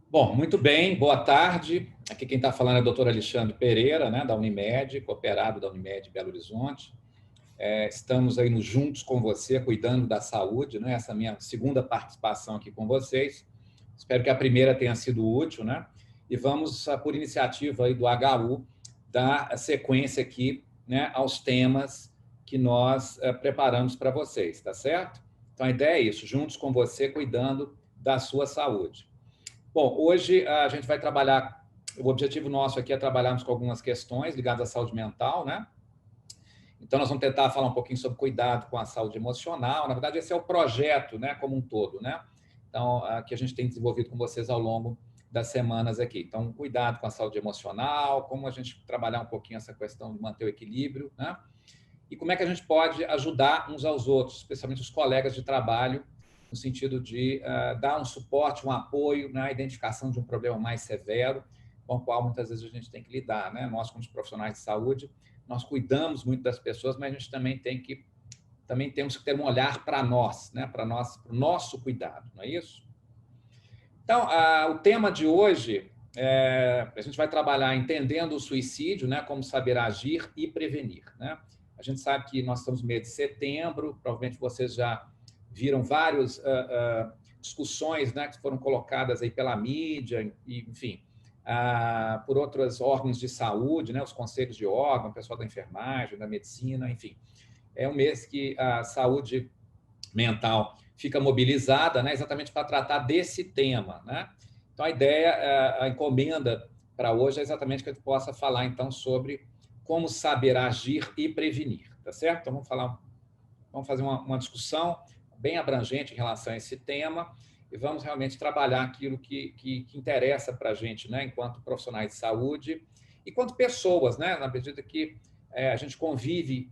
Bom, muito bem, boa tarde. Aqui quem está falando é o doutor Alexandre Pereira, né, da Unimed, cooperado da Unimed Belo Horizonte. Estamos aí no Juntos com você, cuidando da saúde, né? Essa é a minha segunda participação aqui com vocês. Espero que a primeira tenha sido útil, né? E vamos, por iniciativa aí do HU, dar sequência aqui, né, aos temas que nós preparamos para vocês, tá certo? Então a ideia é isso, juntos com você, cuidando da sua saúde. Bom, hoje a gente vai trabalhar, o objetivo nosso aqui é trabalharmos com algumas questões ligadas à saúde mental, né? Então, nós vamos tentar falar um pouquinho sobre cuidado com a saúde emocional. Na verdade, esse é o projeto, né, como um todo, né? Então, que a gente tem desenvolvido com vocês ao longo das semanas aqui. Então, cuidado com a saúde emocional, como a gente trabalhar um pouquinho essa questão de manter o equilíbrio, né? E como é que a gente pode ajudar uns aos outros, especialmente os colegas de trabalho, no sentido de dar um suporte, um apoio na identificação de um problema mais severo, com o qual muitas vezes a gente tem que lidar, né? Nós, como profissionais de saúde, nós cuidamos muito das pessoas, mas a gente também temos que ter um olhar para nós, né? Para o nosso cuidado, não é isso? Então, o tema de hoje a gente vai trabalhar entendendo o suicídio, né? Como saber agir e prevenir, né? A gente sabe que nós estamos no mês de setembro, provavelmente vocês já viram várias discussões, né, que foram colocadas aí pela mídia, enfim, por outros órgãos de saúde, né, os conselhos de órgão, o pessoal da enfermagem, da medicina, enfim. É um mês que a saúde mental fica mobilizada, né, exatamente para tratar desse tema, né? Então, a ideia, a encomenda para hoje é exatamente que a gente possa falar, então, sobre como saber agir e prevenir, tá certo? Então, vamos fazer uma discussão bem abrangente em relação a esse tema e vamos realmente trabalhar aquilo que interessa para a gente, né, enquanto profissionais de saúde e quanto pessoas, né, na medida que a gente convive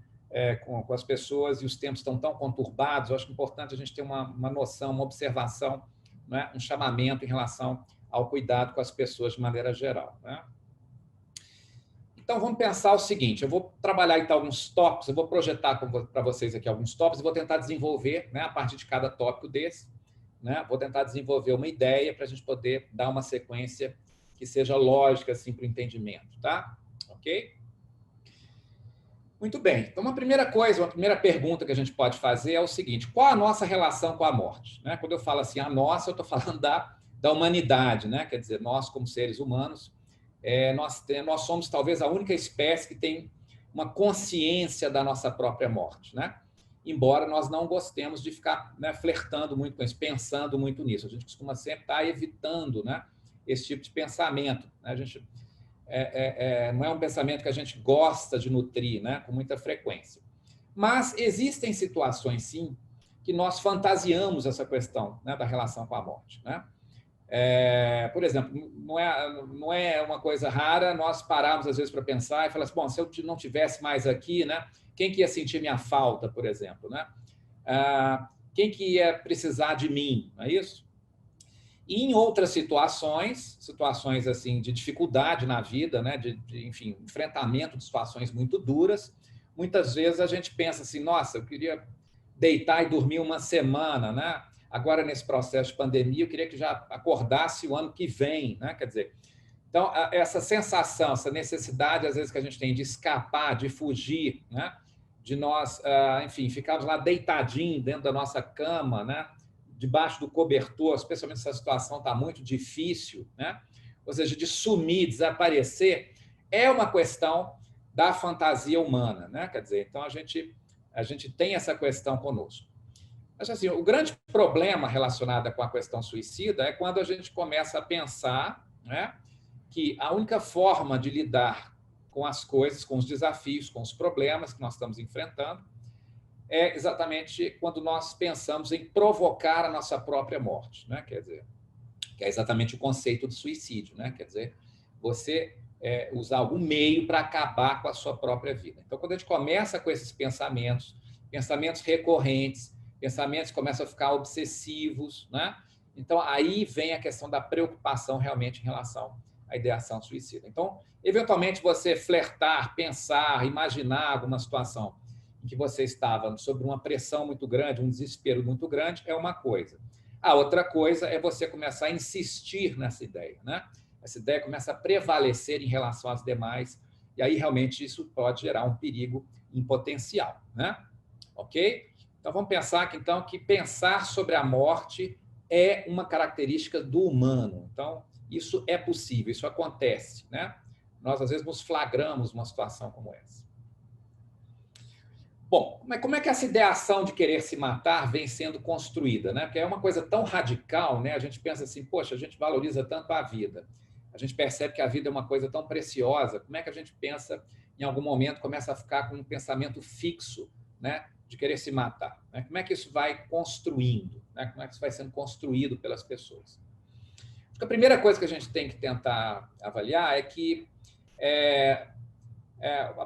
com as pessoas e os tempos estão tão conturbados, eu acho importante a gente ter uma noção, uma observação, né, um chamamento em relação ao cuidado com as pessoas de maneira geral, né? Então, vamos pensar o seguinte, eu vou trabalhar então alguns tópicos, eu vou projetar para vocês aqui alguns tópicos e vou tentar desenvolver, né, a partir de cada tópico desse, né, vou tentar desenvolver uma ideia para a gente poder dar uma sequência que seja lógica assim, para o entendimento, tá? Ok? Muito bem. Então, uma primeira coisa, uma primeira pergunta que a gente pode fazer é o seguinte, qual a nossa relação com a morte? Né? Quando eu falo assim, a nossa, eu estou falando da humanidade, né? Quer dizer, nós como seres humanos, nós somos talvez a única espécie que tem uma consciência da nossa própria morte, né? Embora nós não gostemos de ficar, né, flertando muito com isso, pensando muito nisso. A gente costuma sempre estar evitando, né, esse tipo de pensamento, né? A gente não é um pensamento que a gente gosta de nutrir, né, com muita frequência. Mas existem situações, sim, que nós fantasiamos essa questão, né, da relação com a morte, né? Por exemplo, não é uma coisa rara nós pararmos às vezes para pensar e falar assim, bom, se eu não tivesse mais aqui, né, quem que ia sentir minha falta, por exemplo, né? Quem que ia precisar de mim, não é isso? E em outras situações assim de dificuldade na vida, né, enfim, enfrentamento de situações muito duras, muitas vezes a gente pensa assim, nossa, eu queria deitar e dormir uma semana, né? Agora, nesse processo de pandemia, eu queria que já acordasse o ano que vem, né? Quer dizer, então, essa sensação, essa necessidade, às vezes, que a gente tem de escapar, de fugir, né? De nós, enfim, ficarmos lá deitadinho dentro da nossa cama, né? Debaixo do cobertor, especialmente se a situação está muito difícil, né? Ou seja, de sumir, desaparecer, é uma questão da fantasia humana, né? Quer dizer, então a gente tem essa questão conosco. Mas, assim, o grande problema relacionado com a questão suicida é quando a gente começa a pensar, né, que a única forma de lidar com as coisas, com os desafios, com os problemas que nós estamos enfrentando, é exatamente quando nós pensamos em provocar a nossa própria morte, né? Quer dizer, que é exatamente o conceito de suicídio, né? Quer dizer, você usar algum meio para acabar com a sua própria vida. Então, quando a gente começa com esses pensamentos recorrentes, pensamentos que começam a ficar obsessivos, né? Então, aí vem a questão da preocupação realmente em relação à ideação suicida. Então, eventualmente, você flertar, pensar, imaginar alguma situação em que você estava sob uma pressão muito grande, um desespero muito grande, é uma coisa. A outra coisa é você começar a insistir nessa ideia, né? Essa ideia começa a prevalecer em relação às demais, e aí realmente isso pode gerar um perigo em potencial, né? Ok? Então vamos pensar que, então, que pensar sobre a morte é uma característica do humano. Então, isso é possível, isso acontece, né? Nós, às vezes, nos flagramos numa situação como essa. Bom, mas como é que essa ideação de querer se matar vem sendo construída, né? Porque é uma coisa tão radical, né? A gente pensa assim, poxa, a gente valoriza tanto a vida. A gente percebe que a vida é uma coisa tão preciosa. Como é que a gente pensa, em algum momento, começa a ficar com um pensamento fixo, né? De querer se matar, né? Como é que isso vai construindo, né? Como é que isso vai sendo construído pelas pessoas? Acho que a primeira coisa que a gente tem que tentar avaliar é que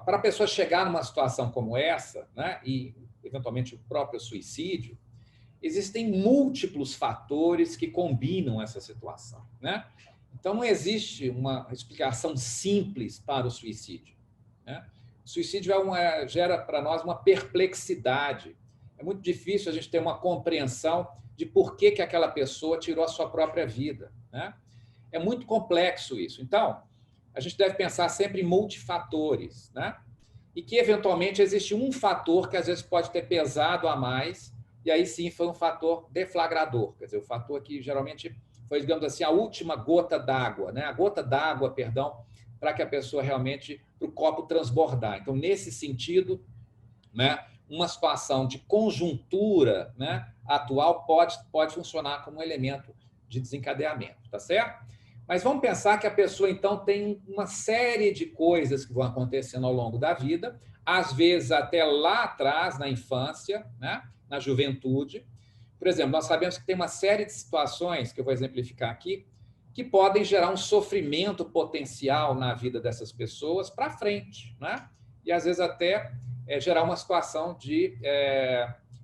para a pessoa chegar numa situação como essa, né, e eventualmente o próprio suicídio, existem múltiplos fatores que combinam essa situação, né? Então não existe uma explicação simples para o suicídio, né? O suicídio gera para nós uma perplexidade. É muito difícil a gente ter uma compreensão de por que aquela pessoa tirou a sua própria vida, né? É muito complexo isso. Então, a gente deve pensar sempre em multifatores, né? E que, eventualmente, existe um fator que, às vezes, pode ter pesado a mais, e aí sim foi um fator deflagrador, quer dizer, o fator que, geralmente, foi, digamos assim, a última gota d'água, né? A gota d'água, perdão, para que a pessoa realmente, para o copo transbordar. Então, nesse sentido, né, uma situação de conjuntura, né, atual pode funcionar como um elemento de desencadeamento, tá certo? Mas vamos pensar que a pessoa, então, tem uma série de coisas que vão acontecendo ao longo da vida, às vezes até lá atrás, na infância, né, na juventude. Por exemplo, nós sabemos que tem uma série de situações, que eu vou exemplificar aqui, que podem gerar um sofrimento potencial na vida dessas pessoas para frente, né? E, às vezes, até gerar uma situação de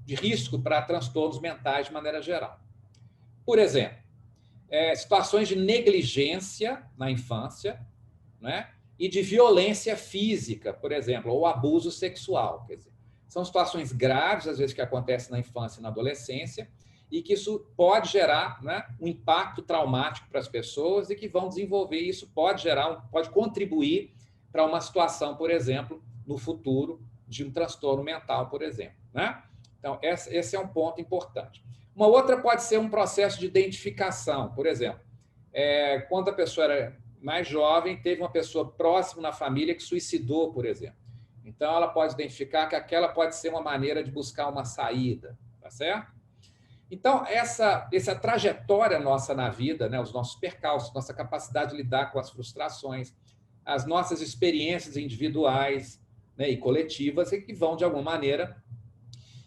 risco para transtornos mentais de maneira geral. Por exemplo, situações de negligência na infância, né? E de violência física, por exemplo, ou abuso sexual. Quer dizer, são situações graves, às vezes, que acontecem na infância e na adolescência, e que isso pode gerar, né, um impacto traumático para as pessoas e que vão desenvolver, isso pode contribuir para uma situação, por exemplo, no futuro, de um transtorno mental, por exemplo, né? Então, esse é um ponto importante. Uma outra pode ser um processo de identificação. Por exemplo, quando a pessoa era mais jovem, teve uma pessoa próxima na família que suicidou, por exemplo. Então, ela pode identificar que aquela pode ser uma maneira de buscar uma saída, tá certo? Então, essa trajetória nossa na vida, né, os nossos percalços, nossa capacidade de lidar com as frustrações, as nossas experiências individuais, né, e coletivas, e que vão, de alguma maneira,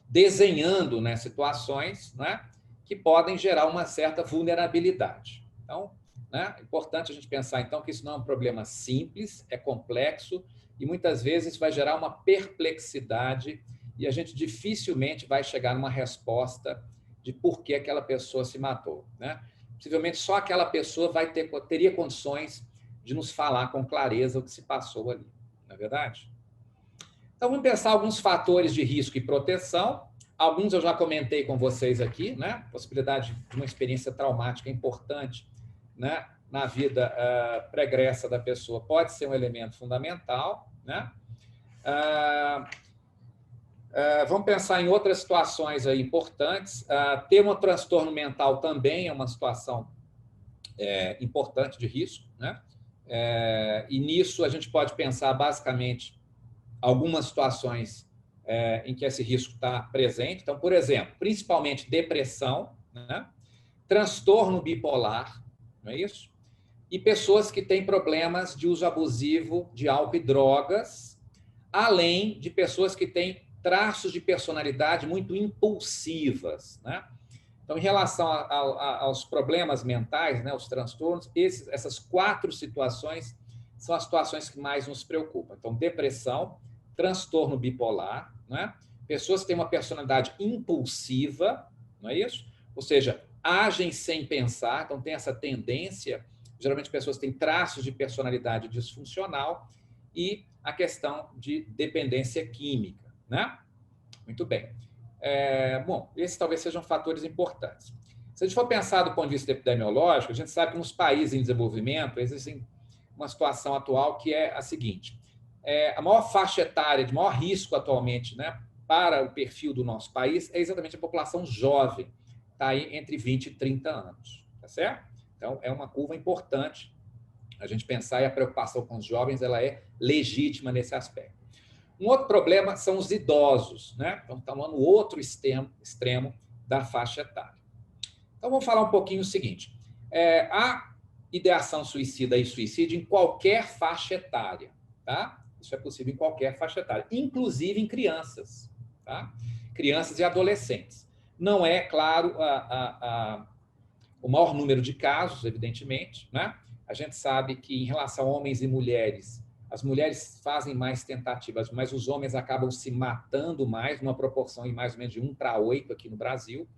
desenhando, né, situações, né, que podem gerar uma certa vulnerabilidade. Então, né, é importante a gente pensar, então, que isso não é um problema simples, é complexo, e muitas vezes vai gerar uma perplexidade e a gente dificilmente vai chegar numa resposta de por que aquela pessoa se matou, né? Possivelmente só aquela pessoa teria condições de nos falar com clareza o que se passou ali, não é verdade? Então, vamos pensar alguns fatores de risco e proteção. Alguns eu já comentei com vocês aqui, né? Possibilidade de uma experiência traumática importante, né, na vida pregressa da pessoa pode ser um elemento fundamental, né? Vamos pensar em outras situações aí importantes. Ter um transtorno mental também é uma situação importante de risco, né? E nisso a gente pode pensar basicamente algumas situações em que esse risco está presente. Então, por exemplo, principalmente depressão, né? Transtorno bipolar, não é isso? E pessoas que têm problemas de uso abusivo de álcool e drogas, além de pessoas que têm traços de personalidade muito impulsivas, né? Então, em relação aos problemas mentais, né, os transtornos, essas 4 situações são as situações que mais nos preocupam. Então, depressão, transtorno bipolar, né? Pessoas que têm uma personalidade impulsiva, não é isso? Ou seja, agem sem pensar, então tem essa tendência, geralmente pessoas têm traços de personalidade disfuncional, e a questão de dependência química, né? Muito bem. Bom, esses talvez sejam fatores importantes. Se a gente for pensar do ponto de vista epidemiológico, a gente sabe que nos países em desenvolvimento existe uma situação atual que é a seguinte: a maior faixa etária de maior risco atualmente, né, para o perfil do nosso país é exatamente a população jovem, está aí entre 20 e 30 anos, tá certo? Então, é uma curva importante a gente pensar, e a preocupação com os jovens ela é legítima nesse aspecto. Um outro problema são os idosos, né? Então, estamos no outro extremo da faixa etária. Então, vamos falar um pouquinho o seguinte: a ideação suicida e suicídio em qualquer faixa etária, tá? Isso é possível em qualquer faixa etária, inclusive em crianças, tá? Crianças e adolescentes. Não é, claro, o maior número de casos, evidentemente, né? A gente sabe que, em relação a homens e mulheres, as mulheres fazem mais tentativas, mas os homens acabam se matando mais, numa proporção em mais ou menos de 1:8 aqui no Brasil,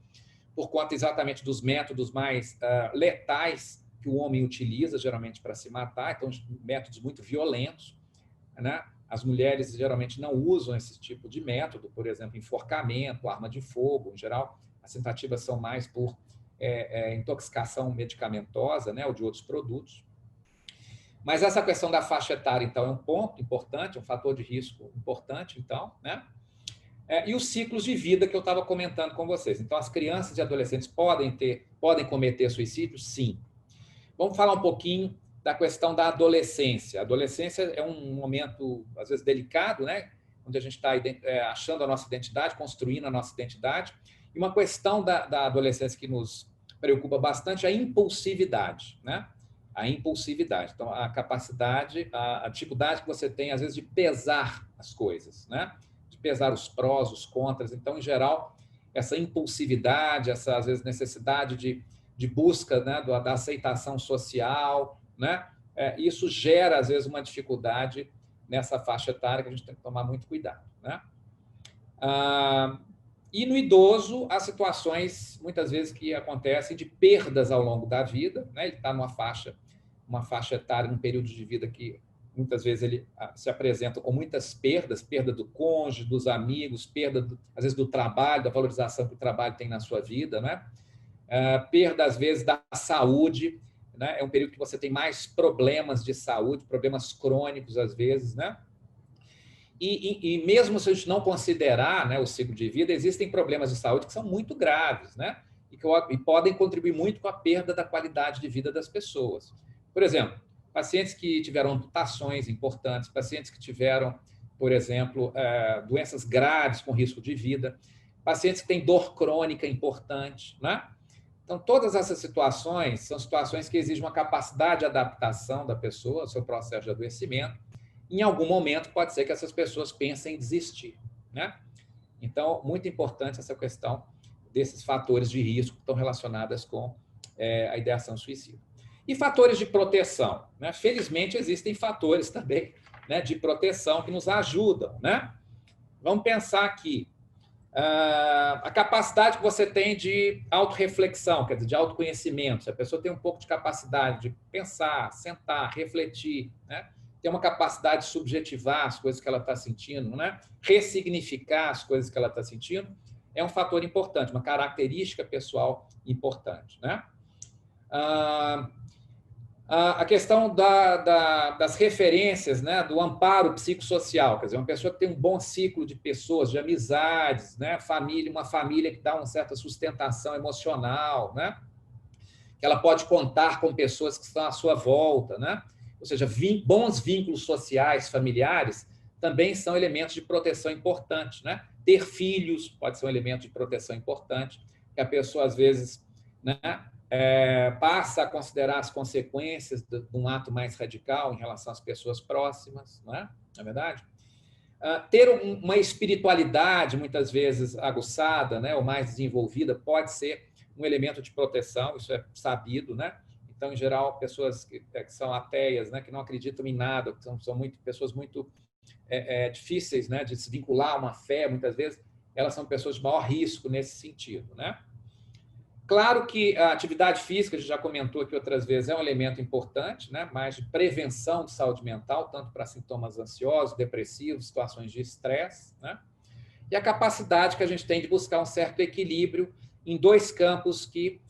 por conta exatamente dos métodos mais letais que o homem utiliza, geralmente, para se matar, então, métodos muito violentos, né? As mulheres geralmente não usam esse tipo de método, por exemplo, enforcamento, arma de fogo, em geral, as tentativas são mais por intoxicação medicamentosa, né, ou de outros produtos. Mas essa questão da faixa etária, então, é um ponto importante, um fator de risco importante, então, né? E os ciclos de vida que eu estava comentando com vocês. Então, as crianças e adolescentes podem cometer suicídio? Sim. Vamos falar um pouquinho da questão da adolescência. A adolescência é um momento, às vezes, delicado, né? Onde a gente está achando a nossa identidade, construindo a nossa identidade. E uma questão da adolescência que nos preocupa bastante é a impulsividade, né? A impulsividade. Então, a capacidade, a dificuldade que você tem, às vezes, de pesar as coisas, né? De pesar os prós, os contras. Então, em geral, essa impulsividade, essa, às vezes, necessidade de busca, né, da aceitação social, né? Isso gera, às vezes, uma dificuldade nessa faixa etária que a gente tem que tomar muito cuidado, né? E no idoso, há situações, muitas vezes, que acontecem de perdas ao longo da vida, né? Ele está numa faixa etária, num período de vida que, muitas vezes, ele se apresenta com muitas perdas, perda do cônjuge, dos amigos, perda, às vezes, do trabalho, da valorização que o trabalho tem na sua vida, né? Perda, às vezes, da saúde, né? É um período que você tem mais problemas de saúde, problemas crônicos, às vezes, né? E mesmo se a gente não considerar, né, o ciclo de vida, existem problemas de saúde que são muito graves, né? E podem contribuir muito com a perda da qualidade de vida das pessoas. Por exemplo, pacientes que tiveram amputações importantes, pacientes que tiveram, por exemplo, doenças graves com risco de vida, pacientes que têm dor crônica importante, né? Então, todas essas situações são situações que exigem uma capacidade de adaptação da pessoa ao seu processo de adoecimento. Em algum momento, pode ser que essas pessoas pensem em desistir, né? Então, muito importante essa questão desses fatores de risco que estão relacionados com a ideação suicida. E fatores de proteção, né? Felizmente, existem fatores também, né, de proteção que nos ajudam, né? Vamos pensar aqui. A capacidade que você tem de autorreflexão, quer dizer, de autoconhecimento. Se a pessoa tem um pouco de capacidade de pensar, sentar, refletir, né? Ter uma capacidade de subjetivar as coisas que ela está sentindo, né? Ressignificar as coisas que ela está sentindo, é um fator importante, uma característica pessoal importante, né? A questão das referências, né, do amparo psicossocial, quer dizer, uma pessoa que tem um bom ciclo de pessoas, de amizades, né, uma família que dá uma certa sustentação emocional, né, que ela pode contar com pessoas que estão à sua volta, né, ou seja, bons vínculos sociais, familiares, também são elementos de proteção importantes, né. Ter filhos pode ser um elemento de proteção importante, que a pessoa, às vezes, né, passa a considerar as consequências de um ato mais radical em relação às pessoas próximas, não é verdade? Ter uma espiritualidade, muitas vezes, aguçada, né, ou mais desenvolvida, pode ser um elemento de proteção, isso é sabido, né? Então, em geral, pessoas que são ateias, né, que não acreditam em nada, que são pessoas muito difíceis, né, de se vincular a uma fé, muitas vezes, elas são pessoas de maior risco nesse sentido, né? Claro que a atividade física, a gente já comentou aqui outras vezes, é um elemento importante, né? Mais de prevenção de saúde mental, tanto para sintomas ansiosos, depressivos, situações de estresse, né? E a capacidade que a gente tem de buscar um certo equilíbrio em dois campos que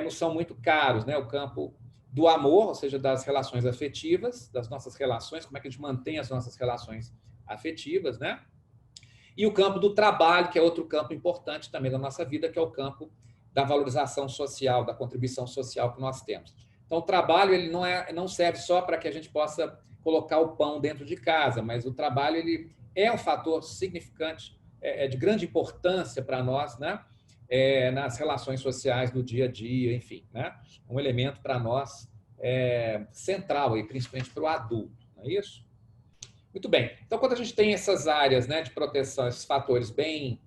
nos são muito caros, né? O campo do amor, ou seja, das relações afetivas, das nossas relações, como é que a gente mantém as nossas relações afetivas, né? E o campo do trabalho, que é outro campo importante também da nossa vida, que é o campo da valorização social, da contribuição social que nós temos. Então, o trabalho ele não serve só para que a gente possa colocar o pão dentro de casa, mas o trabalho ele é um fator significante, de grande importância para nós, né? Nas relações sociais do dia a dia, enfim, né? Um elemento para nós central, e principalmente para o adulto, não é isso? Muito bem. Então, quando a gente tem essas áreas, né, de proteção, esses fatores bem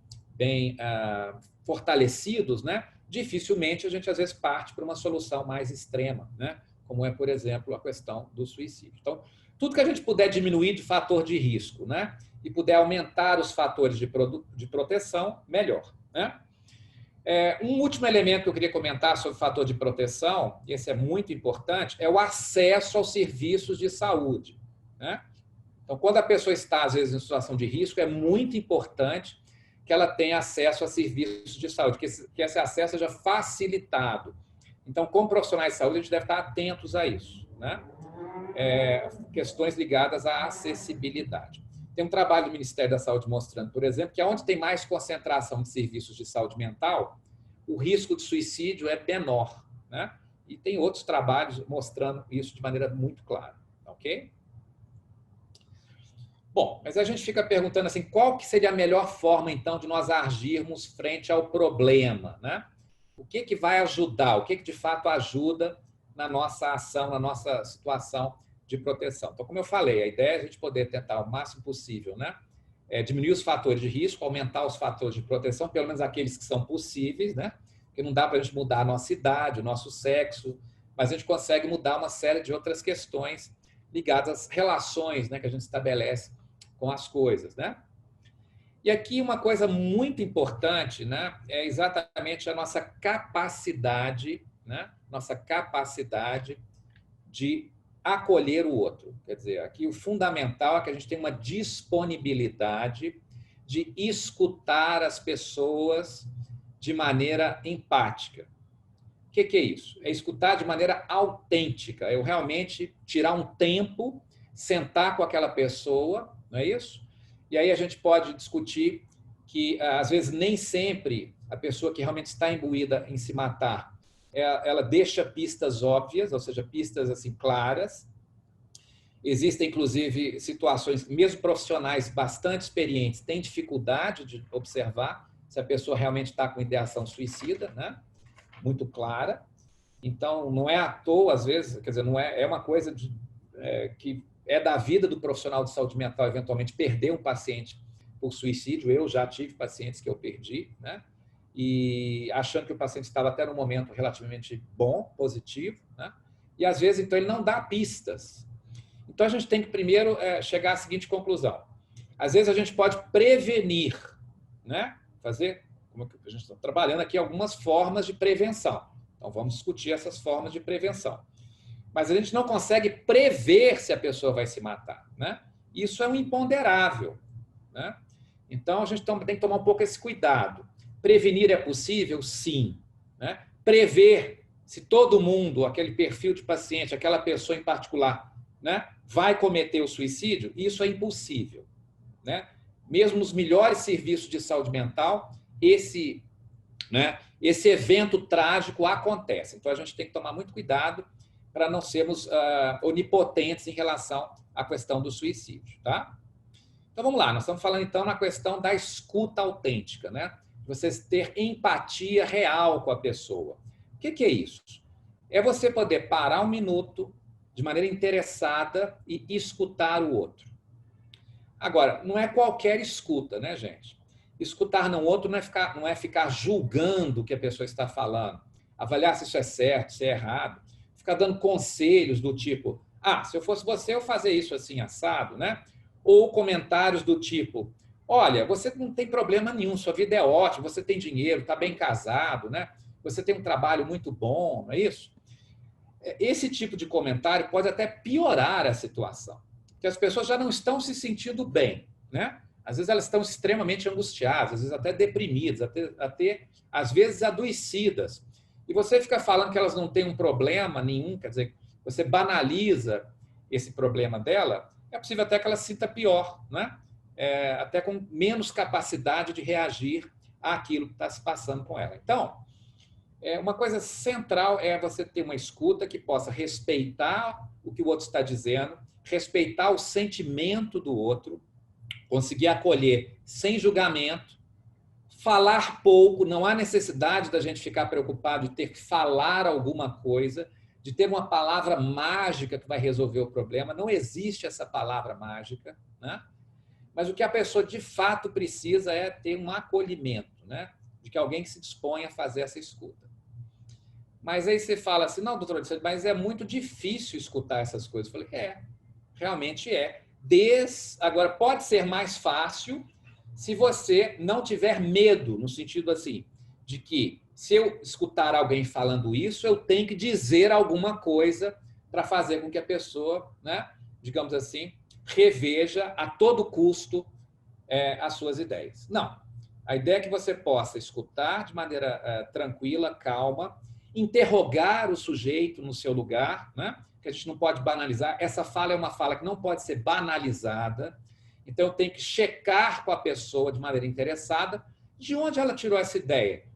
fortalecidos, né, dificilmente a gente, às vezes, parte para uma solução mais extrema, né, como é, por exemplo, a questão do suicídio. Então, tudo que a gente puder diminuir de fator de risco, né, e puder aumentar os fatores de proteção, melhor, né? Um último elemento que eu queria comentar sobre o fator de proteção, e esse é muito importante, é o acesso aos serviços de saúde, né? Então, quando a pessoa está, às vezes, em situação de risco, é muito importante que ela tenha acesso a serviços de saúde, que esse acesso seja facilitado. Então, como profissionais de saúde, a gente deve estar atentos a isso, né? Questões ligadas à acessibilidade. Tem um trabalho do Ministério da Saúde mostrando, por exemplo, que onde tem mais concentração de serviços de saúde mental, o risco de suicídio é menor, né? E tem outros trabalhos mostrando isso de maneira muito clara, ok? Bom, mas a gente fica perguntando assim, qual que seria a melhor forma, então, de nós agirmos frente ao problema, né? O que vai ajudar, o que de fato ajuda na nossa ação, na nossa situação de proteção. Então, como eu falei, a ideia é a gente poder tentar o máximo possível, né? Diminuir os fatores de risco, aumentar os fatores de proteção, pelo menos aqueles que são possíveis, né? Porque não dá para a gente mudar a nossa idade, o nosso sexo, mas a gente consegue mudar uma série de outras questões ligadas às relações, né, que a gente estabelece com as coisas, né? E aqui uma coisa muito importante, né, é exatamente a nossa capacidade, né, nossa capacidade de acolher o outro. Quer dizer, aqui o fundamental é que a gente tenha uma disponibilidade de escutar as pessoas de maneira empática. O que é isso? É escutar de maneira autêntica. Eu realmente tirar um tempo, sentar com aquela pessoa, não é isso? E aí a gente pode discutir que, às vezes, nem sempre a pessoa que realmente está imbuída em se matar, ela deixa pistas óbvias, ou seja, pistas assim claras. Existem, inclusive, situações, mesmo profissionais bastante experientes, têm dificuldade de observar se a pessoa realmente está com ideação suicida, né? Muito clara. Então, não é à toa, às vezes, quer dizer, não é uma coisa que é da vida do profissional de saúde mental, eventualmente, perder um paciente por suicídio. Eu já tive pacientes que eu perdi, né? E achando que o paciente estava até num momento relativamente bom, positivo, né? E, às vezes, então, ele não dá pistas. Então, a gente tem que, primeiro, chegar à seguinte conclusão. Às vezes, a gente pode prevenir, né? Fazer, como a gente está trabalhando aqui, algumas formas de prevenção. Então, vamos discutir essas formas de prevenção. Mas a gente não consegue prever se a pessoa vai se matar, né? Isso é um imponderável, né? Então, a gente tem que tomar um pouco esse cuidado. Prevenir é possível? Sim, né? Prever se todo mundo, aquele perfil de paciente, aquela pessoa em particular, né, vai cometer o suicídio, isso é impossível, né? Mesmo nos melhores serviços de saúde mental, esse evento trágico acontece. Então, a gente tem que tomar muito cuidado para não sermos onipotentes em relação à questão do suicídio, tá? Então, vamos lá. Nós estamos falando, então, na questão da escuta autêntica, né? Você ter empatia real com a pessoa. O que é isso? É você poder parar um minuto de maneira interessada e escutar o outro. Agora, não é qualquer escuta, né, gente? Escutar no outro não é ficar julgando o que a pessoa está falando, avaliar se isso é certo, se é errado, ficar dando conselhos do tipo, se eu fosse você, eu fazia isso assim, assado, né? Ou comentários do tipo, olha, você não tem problema nenhum, sua vida é ótima, você tem dinheiro, está bem casado, né? Você tem um trabalho muito bom, não é isso? Esse tipo de comentário pode até piorar a situação, porque as pessoas já não estão se sentindo bem, né? Às vezes elas estão extremamente angustiadas, às vezes até deprimidas, até às vezes adoecidas. e você fica falando que elas não têm um problema nenhum, quer dizer, você banaliza esse problema dela, é possível até que ela se sinta pior, né? Até com menos capacidade de reagir àquilo que está se passando com ela. Então, uma coisa central é você ter uma escuta que possa respeitar o que o outro está dizendo, respeitar o sentimento do outro, conseguir acolher sem julgamento, falar pouco, não há necessidade da gente ficar preocupado de ter que falar alguma coisa, de ter uma palavra mágica que vai resolver o problema. Não existe essa palavra mágica, né? Mas o que a pessoa de fato precisa é ter um acolhimento, né? De que alguém que se dispõe a fazer essa escuta. Mas aí você fala assim, não, doutor, mas é muito difícil escutar essas coisas. Eu falei, realmente é. Agora, pode ser mais fácil se você não tiver medo, no sentido assim, de que se eu escutar alguém falando isso, eu tenho que dizer alguma coisa para fazer com que a pessoa, né, digamos assim, reveja a todo custo as suas ideias. Não. A ideia é que você possa escutar de maneira tranquila, calma, interrogar o sujeito no seu lugar, né? Que a gente não pode banalizar. Essa fala é uma fala que não pode ser banalizada. Então, eu tenho que checar com a pessoa de maneira interessada de onde ela tirou essa ideia.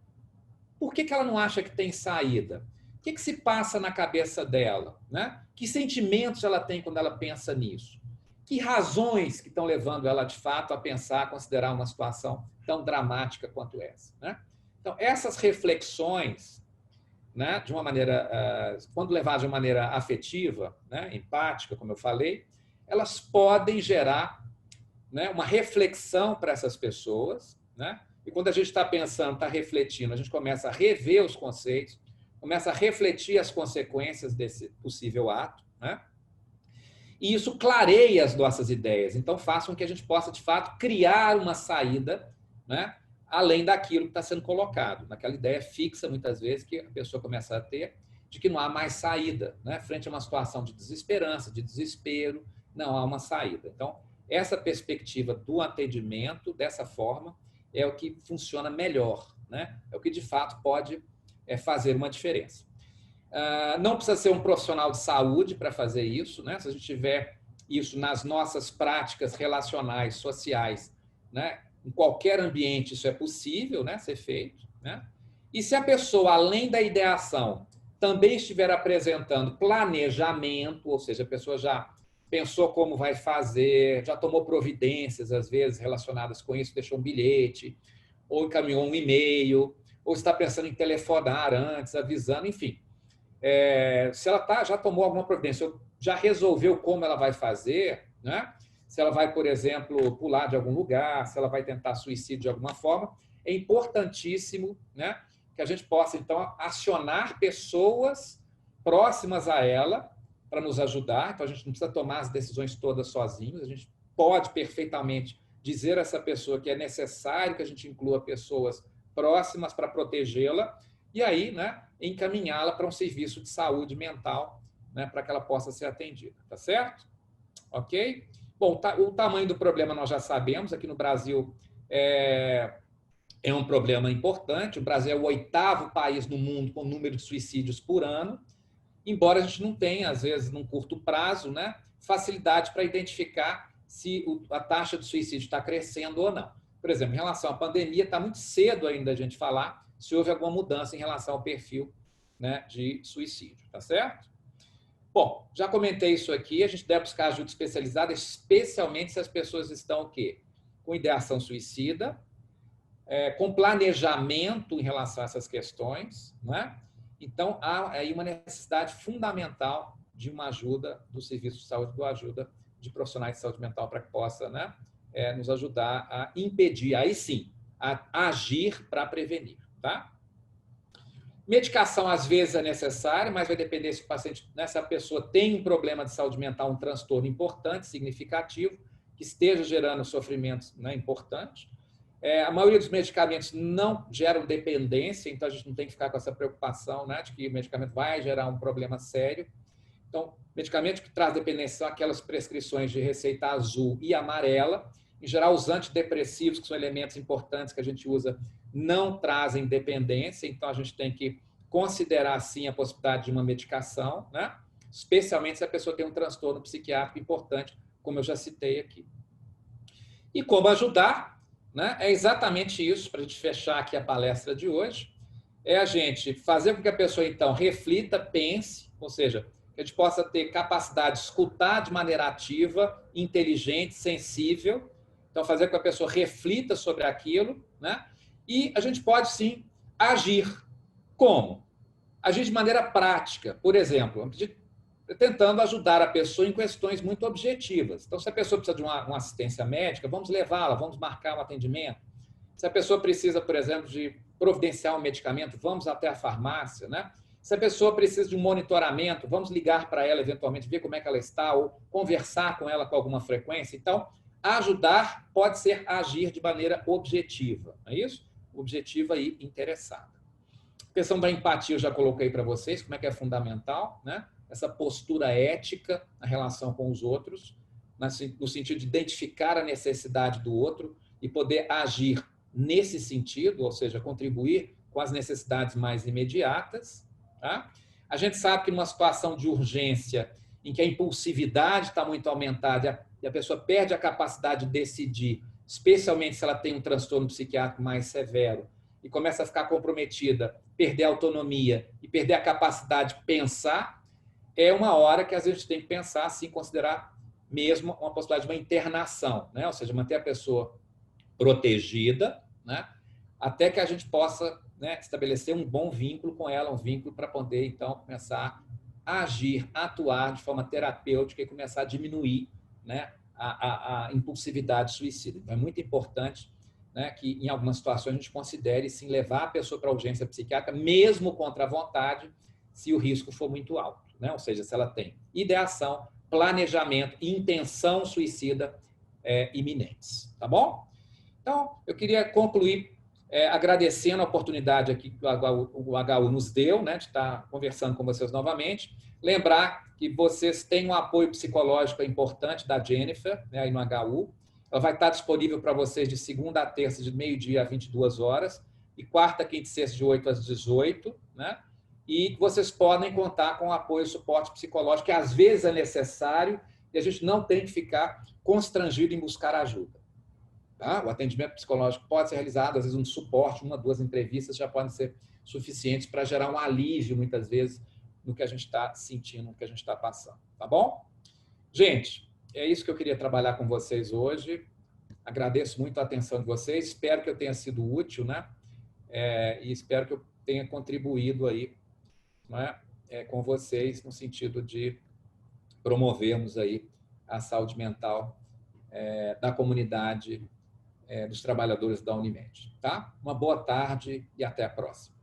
Por que ela não acha que tem saída? O que se passa na cabeça dela? Né? Que sentimentos ela tem quando ela pensa nisso? Que razões que estão levando ela, de fato, a pensar, a considerar uma situação tão dramática quanto essa? Né? Então, essas reflexões, né, de uma maneira, quando levadas de uma maneira afetiva, né, empática, como eu falei, elas podem gerar, né, uma reflexão para essas pessoas, né? E quando a gente está pensando, está refletindo, a gente começa a rever os conceitos, começa a refletir as consequências desse possível ato, né? E isso clareia as nossas ideias. Então, faz com que a gente possa, de fato, criar uma saída, né, além daquilo que está sendo colocado, naquela ideia fixa, muitas vezes, que a pessoa começa a ter, de que não há mais saída, né? Frente a uma situação de desesperança, de desespero, não há uma saída. Então, essa perspectiva do atendimento, dessa forma, é o que funciona melhor, né? É o que, de fato, pode fazer uma diferença. Não precisa ser um profissional de saúde para fazer isso, né? Se a gente tiver isso nas nossas práticas relacionais, sociais, né? Em qualquer ambiente isso é possível, né, ser feito, né? E se a pessoa, além da ideação, também estiver apresentando planejamento, ou seja, a pessoa já pensou como vai fazer, já tomou providências, às vezes, relacionadas com isso, deixou um bilhete, ou encaminhou um e-mail, ou está pensando em telefonar antes, avisando, enfim. Se ela já tomou alguma providência, já resolveu como ela vai fazer, né? Se ela vai, por exemplo, pular de algum lugar, se ela vai tentar suicídio de alguma forma, é importantíssimo, né, que a gente possa, então, acionar pessoas próximas a ela para nos ajudar. Então, a gente não precisa tomar as decisões todas sozinhos, a gente pode perfeitamente dizer a essa pessoa que é necessário que a gente inclua pessoas próximas para protegê-la e aí, né, encaminhá-la para um serviço de saúde mental, né, para que ela possa ser atendida. Tá certo? Ok? Bom, o tamanho do problema nós já sabemos. Aqui no Brasil é um problema importante. O Brasil é o 8º país no mundo com número de suicídios por ano, embora a gente não tenha, às vezes, num curto prazo, né, facilidade para identificar se a taxa de suicídio está crescendo ou não. Por exemplo, em relação à pandemia, está muito cedo ainda a gente falar se houve alguma mudança em relação ao perfil, né, de suicídio. Tá certo? Bom, já comentei isso aqui, a gente deve buscar ajuda especializada, especialmente se as pessoas estão o quê? Com ideação suicida, com planejamento em relação a essas questões, né? Então, há aí uma necessidade fundamental de uma ajuda do Serviço de Saúde, de uma ajuda de profissionais de saúde mental para que possa, né, nos ajudar a impedir, aí sim, a agir para prevenir, tá? Medicação, às vezes, é necessária, mas vai depender se o paciente, né, se a pessoa tem um problema de saúde mental, um transtorno importante, significativo, que esteja gerando sofrimentos, né, importantes. A maioria dos medicamentos não geram dependência, então a gente não tem que ficar com essa preocupação, né, de que o medicamento vai gerar um problema sério. Então, medicamentos que trazem dependência são aquelas prescrições de receita azul e amarela. Em geral, os antidepressivos, que são elementos importantes que a gente usa, não trazem dependência, então a gente tem que considerar, sim, a possibilidade de uma medicação, né? Especialmente se a pessoa tem um transtorno psiquiátrico importante, como eu já citei aqui. E como ajudar, né? É exatamente isso, para a gente fechar aqui a palestra de hoje, é a gente fazer com que a pessoa, então, reflita, pense, ou seja, que a gente possa ter capacidade de escutar de maneira ativa, inteligente, sensível. Então, fazer com que a pessoa reflita sobre aquilo, né? E a gente pode, sim, agir. Como? Agir de maneira prática. Por exemplo, tentando ajudar a pessoa em questões muito objetivas. Então, se a pessoa precisa de uma assistência médica, vamos levá-la, vamos marcar um atendimento. Se a pessoa precisa, por exemplo, de providenciar um medicamento, vamos até a farmácia, né? Se a pessoa precisa de um monitoramento, vamos ligar para ela, eventualmente, ver como é que ela está, ou conversar com ela com alguma frequência. Então, ajudar pode ser agir de maneira objetiva, não é isso? Objetiva e interessada. A questão da empatia eu já coloquei para vocês, como é que é fundamental, né? Essa postura ética na relação com os outros, no sentido de identificar a necessidade do outro e poder agir nesse sentido, ou seja, contribuir com as necessidades mais imediatas. Tá? A gente sabe que numa situação de urgência, em que a impulsividade está muito aumentada e a pessoa perde a capacidade de decidir, especialmente se ela tem um transtorno psiquiátrico mais severo, e começa a ficar comprometida, perder a autonomia e perder a capacidade de pensar, é uma hora que às vezes a gente tem que pensar, assim, considerar mesmo uma possibilidade de uma internação, né? Ou seja, manter a pessoa protegida, né? Até que a gente possa, né, estabelecer um bom vínculo com ela, um vínculo para poder, então, começar a agir, a atuar de forma terapêutica e começar a diminuir, né, a impulsividade suicida. Então, é muito importante, né, que, em algumas situações, a gente considere, sim, levar a pessoa para a urgência psiquiátrica, mesmo contra a vontade, se o risco for muito alto, né? Ou seja, se ela tem ideação, planejamento e intenção suicida iminentes. Tá bom? Então, eu queria concluir agradecendo a oportunidade aqui que o HU nos deu, né, de estar conversando com vocês novamente. Lembrar que vocês têm um apoio psicológico importante da Jennifer, né, aí no HU. Ela vai estar disponível para vocês de segunda a terça, de meio-dia a 22 horas, e quarta, quinta e sexta, de 8 às 18, né? E vocês podem contar com apoio e suporte psicológico, que às vezes é necessário, e a gente não tem que ficar constrangido em buscar ajuda. Tá? O atendimento psicológico pode ser realizado, às vezes um suporte, 1, 2 entrevistas já podem ser suficientes para gerar um alívio, muitas vezes, no que a gente está sentindo, no que a gente está passando. Tá bom? Gente, é isso que eu queria trabalhar com vocês hoje. Agradeço muito a atenção de vocês. Espero que eu tenha sido útil, né? E espero que eu tenha contribuído aí, né, com vocês no sentido de promovermos aí a saúde mental da comunidade dos trabalhadores da Unimed. Tá? Uma boa tarde e até a próxima.